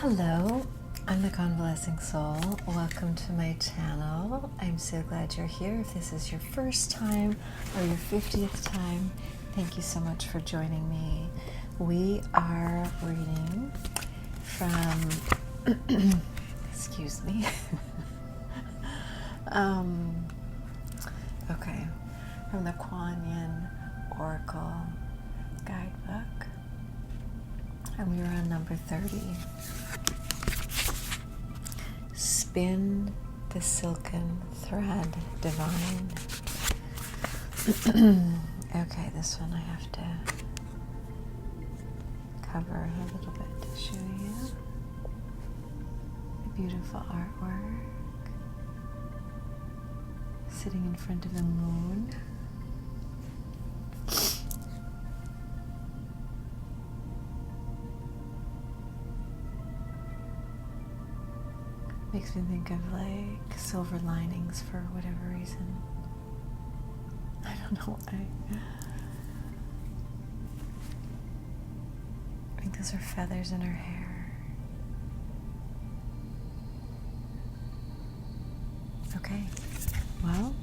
Hello, I'm the Convalescing Soul. Welcome to my channel. I'm so glad you're here. If this is your first time or your 50th time, thank you so much for joining me. We are reading from, excuse me, okay, from the Kuan Yin Oracle Guidebook. And we are on number 30. Spin the silken thread divine. Okay, this one I have to cover a little bit to show you. The beautiful artwork. Sitting in front of the moon. Makes me think of like silver linings for whatever reason. I don't know why. I think those are feathers in her hair. Okay, well,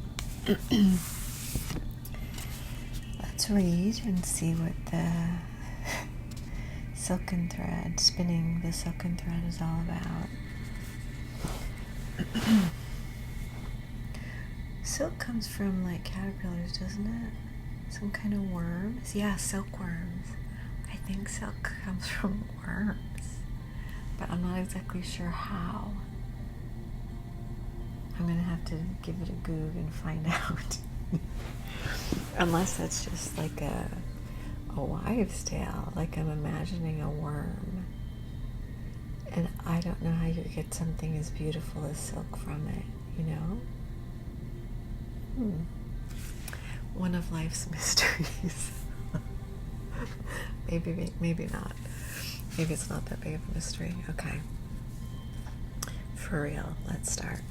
let's read and see what the silken thread, spinning the silken thread is all about. Silk comes from like caterpillars, doesn't it? Some kind of worms? Yeah, silkworms. I think silk comes from worms, but I'm not exactly sure how. I'm gonna have to give it a Goog and find out. Unless that's just like a wives' tale, like I'm imagining a worm. And I don't know how you get something as beautiful as silk from it, you know? One of life's mysteries. Maybe not. Maybe it's not that big of a mystery. Okay. For real, let's start.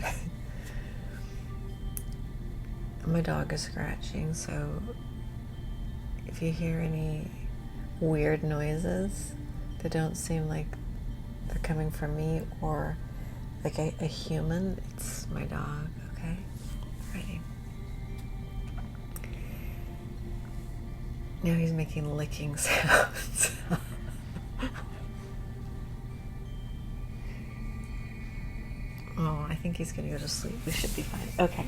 My dog is scratching, so if you hear any weird noises that don't seem like they're coming from me or like a human, it's my dog, okay? Ready. Now he's making licking sounds. Oh, I think he's gonna go to sleep. We should be fine. Okay.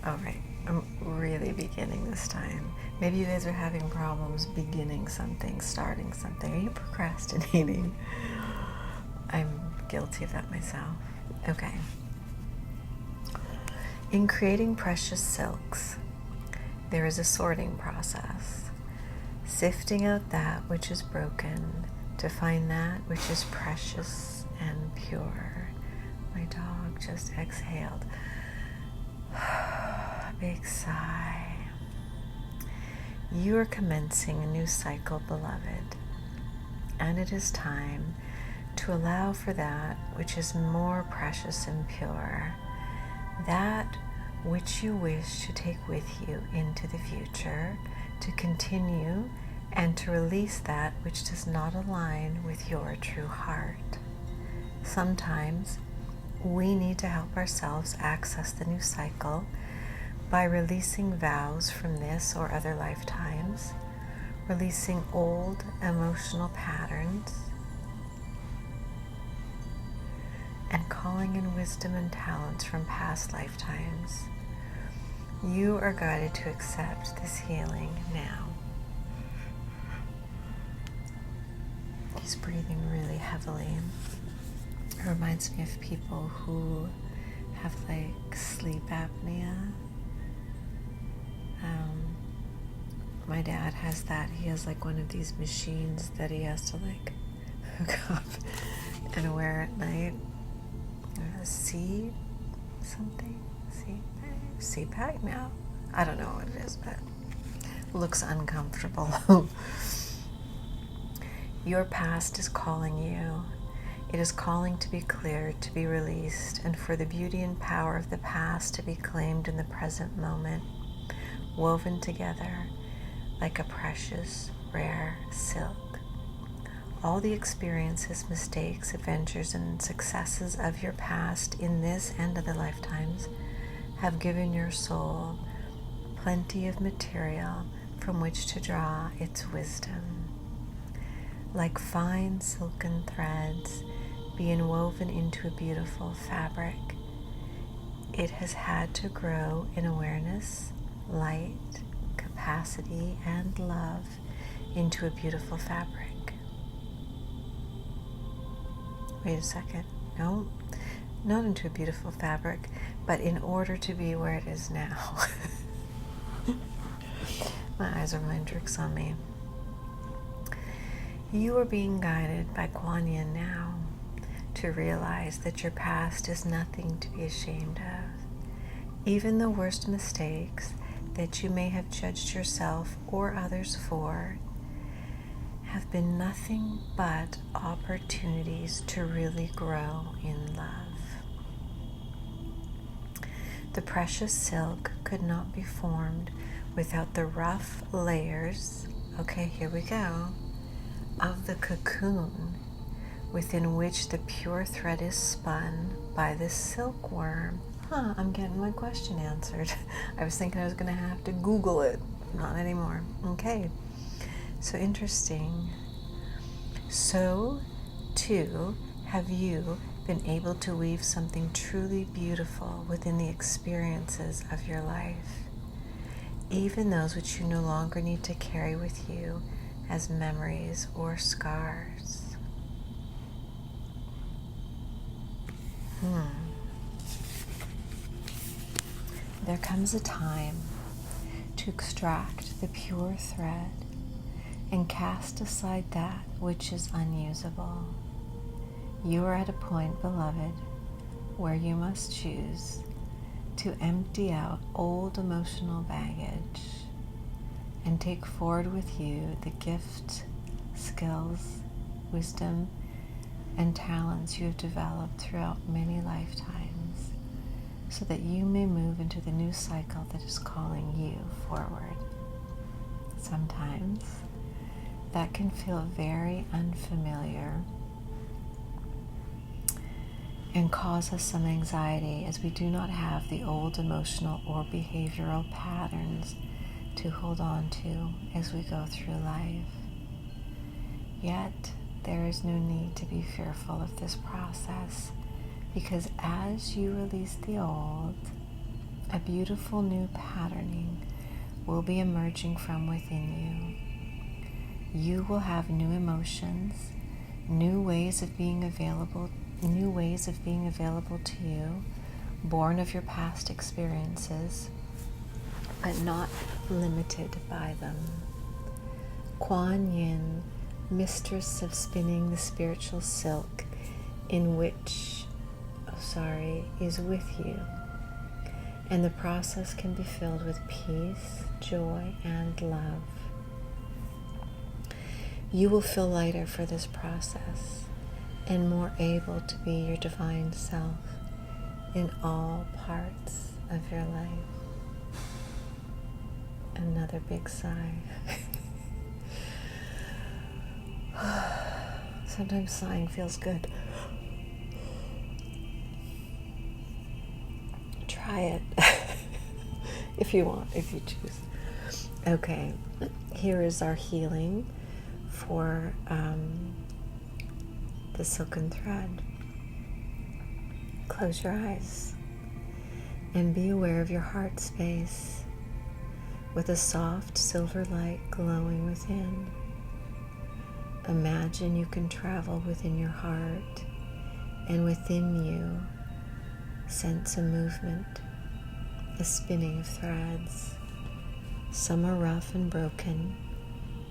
All right. I'm really beginning this time. Maybe you guys are having problems beginning something, starting something. Are you procrastinating? I'm guilty of that myself. Okay. In creating precious silks, there is a sorting process, sifting out that which is broken to find that which is precious and pure. My dog just exhaled. Big sigh. You are commencing a new cycle, beloved, and it is time to allow for that which is more precious and pure, that which you wish to take with you into the future, to continue, and to release that which does not align with your true heart. Sometimes we need to help ourselves access the new cycle by releasing vows from this or other lifetimes, releasing old emotional patterns, and calling in wisdom and talents from past lifetimes. You are guided to accept this healing now. He's breathing really heavily. It reminds me of people who have like sleep apnea. My dad has that. He has like one of these machines that he has to like hook up and wear at night. CPAP now. I don't know what it is, but it looks uncomfortable. Your past is calling you. It is calling to be cleared, to be released, and for the beauty and power of the past to be claimed in the present moment, woven together like a precious, rare silk. all the experiences, mistakes, adventures, and successes of your past in this and other lifetimes have given your soul plenty of material from which to draw its wisdom. Like fine silken threads being woven into a beautiful fabric, it has had to grow in awareness, light, capacity, and love into a beautiful fabric. Wait a second. No, not into a beautiful fabric, but in order to be where it is now. My eyes are playing tricks on me. You are being guided by Kuan Yin now to realize that your past is nothing to be ashamed of. Even the worst mistakes that you may have judged yourself or others for have been nothing but opportunities to really grow in love. The precious silk could not be formed without the rough layers, okay, here we go, of the cocoon within which the pure thread is spun by the silkworm. I'm getting my question answered. I was thinking I was going to have to Google it. Not anymore. Okay. So interesting. So, too, have you been able to weave something truly beautiful within the experiences of your life, even those which you no longer need to carry with you as memories or scars. There comes a time to extract the pure thread and cast aside that which is unusable. You are at a point, beloved, where you must choose to empty out old emotional baggage and take forward with you the gifts, skills, wisdom, and talents you have developed throughout many lifetimes, so that you may move into the new cycle that is calling you forward. Sometimes that can feel very unfamiliar and cause us some anxiety, as we do not have the old emotional or behavioral patterns to hold on to as we go through life. Yet, there is no need to be fearful of this process, because as you release the old, a beautiful new patterning will be emerging from within you. You will have new emotions, new ways of being available to you, born of your past experiences, but not limited by them. Kuan Yin, mistress of spinning the spiritual silk, in which, is with you. And the process can be filled with peace, joy, and love. You will feel lighter for this process and more able to be your divine self in all parts of your life. Another big sigh. Sometimes sighing feels good. Try it if you want, if you choose. Okay, here is our healing for the silken thread. Close your eyes and be aware of your heart space with a soft silver light glowing within. Imagine you can travel within your heart, and within you sense a movement, a spinning of threads. Some are rough and broken,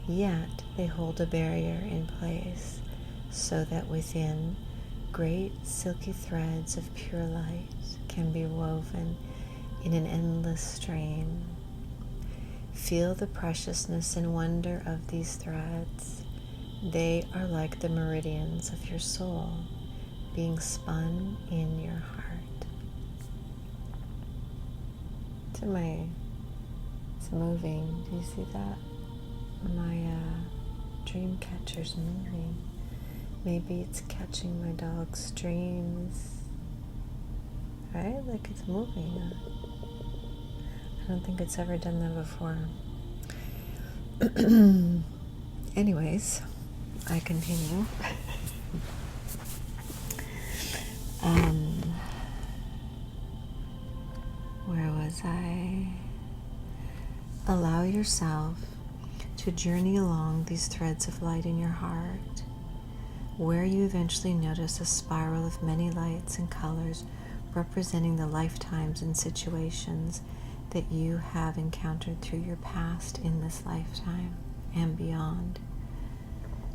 yet they hold a barrier in place, so that within, great silky threads of pure light can be woven in an endless stream. Feel the preciousness and wonder of these threads. They are like the meridians of your soul being spun in your heart. It's moving. Do you see that? My dream catcher's moving. Maybe it's catching my dog's dreams, right? Like it's moving. I don't think it's ever done that before. Anyways, I continue. Where was I? Allow yourself to journey along these threads of light in your heart, where you eventually notice a spiral of many lights and colors representing the lifetimes and situations that you have encountered through your past in this lifetime and beyond.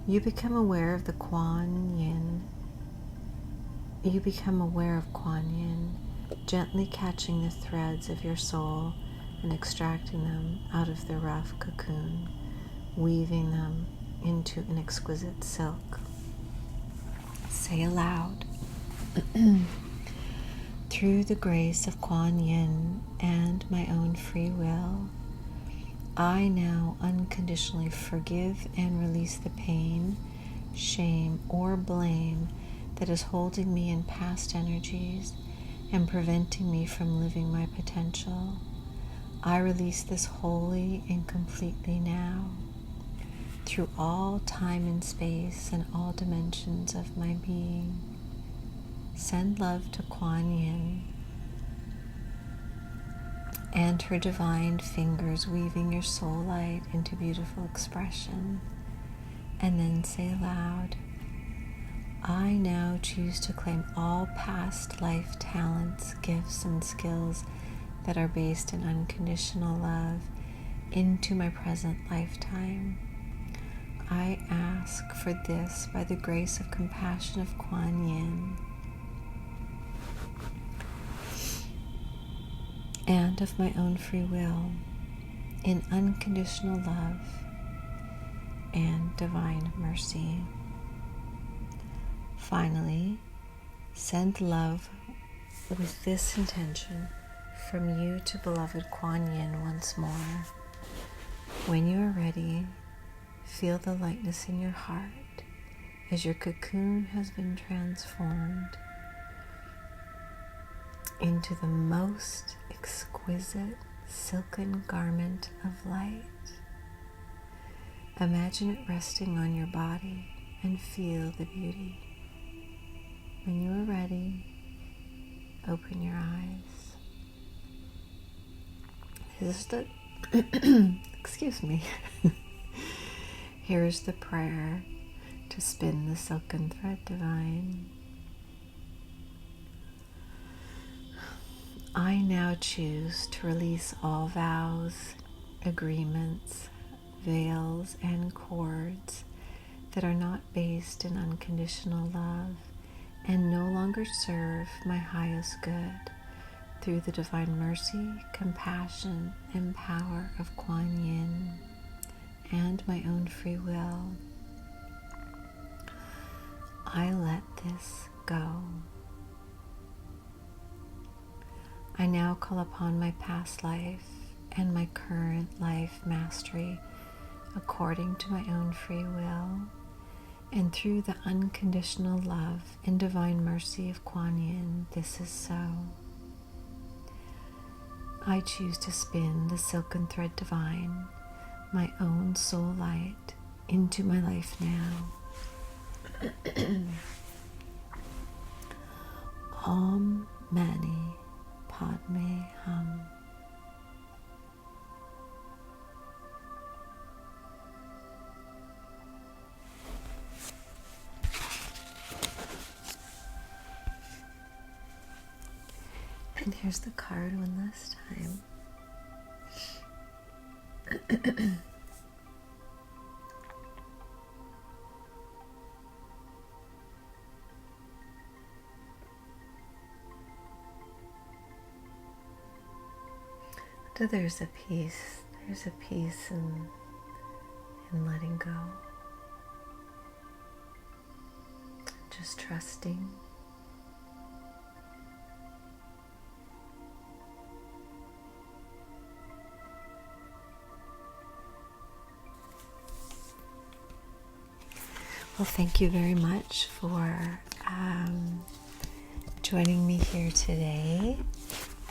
You become aware of the Kuan Yin. You become aware of Kuan Yin, gently catching the threads of your soul and extracting them out of the rough cocoon, weaving them into an exquisite silk. Say aloud, through the grace of Kuan Yin and my own free will, I now unconditionally forgive and release the pain, shame, or blame that is holding me in past energies and preventing me from living my potential. I release this wholly and completely now, through all time and space and all dimensions of my being. Send love to Kuan Yin and her divine fingers weaving your soul light into beautiful expression. And then say aloud, I now choose to claim all past life talents, gifts, and skills that are based in unconditional love into my present lifetime. I ask for this by the grace of compassion of Kuan Yin and of my own free will, in unconditional love and divine mercy. Finally, send love with this intention from you to beloved Kuan Yin once more. When you are ready, feel the lightness in your heart as your cocoon has been transformed into the most exquisite silken garment of light. Imagine it resting on your body and feel the beauty. When you are ready, open your eyes. This is the excuse me. Here is the prayer to spin the silken thread divine. I now choose to release all vows, agreements, veils, and cords that are not based in unconditional love and no longer serve my highest good, through the divine mercy, compassion, and power of Kuan Yin and my own free will. I let this go. I now call upon my past life and my current life mastery according to my own free will, and through the unconditional love and divine mercy of Kuan Yin, this is so. I choose to spin the silken thread divine, my own soul light, into my life now. Om Mani Padme Hum. And here's the card one last time. So there's a peace. There's a peace in letting go. Just trusting. Well, thank you very much for joining me here today,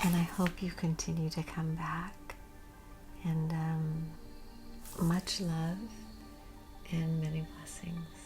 and I hope you continue to come back. And much love and many blessings.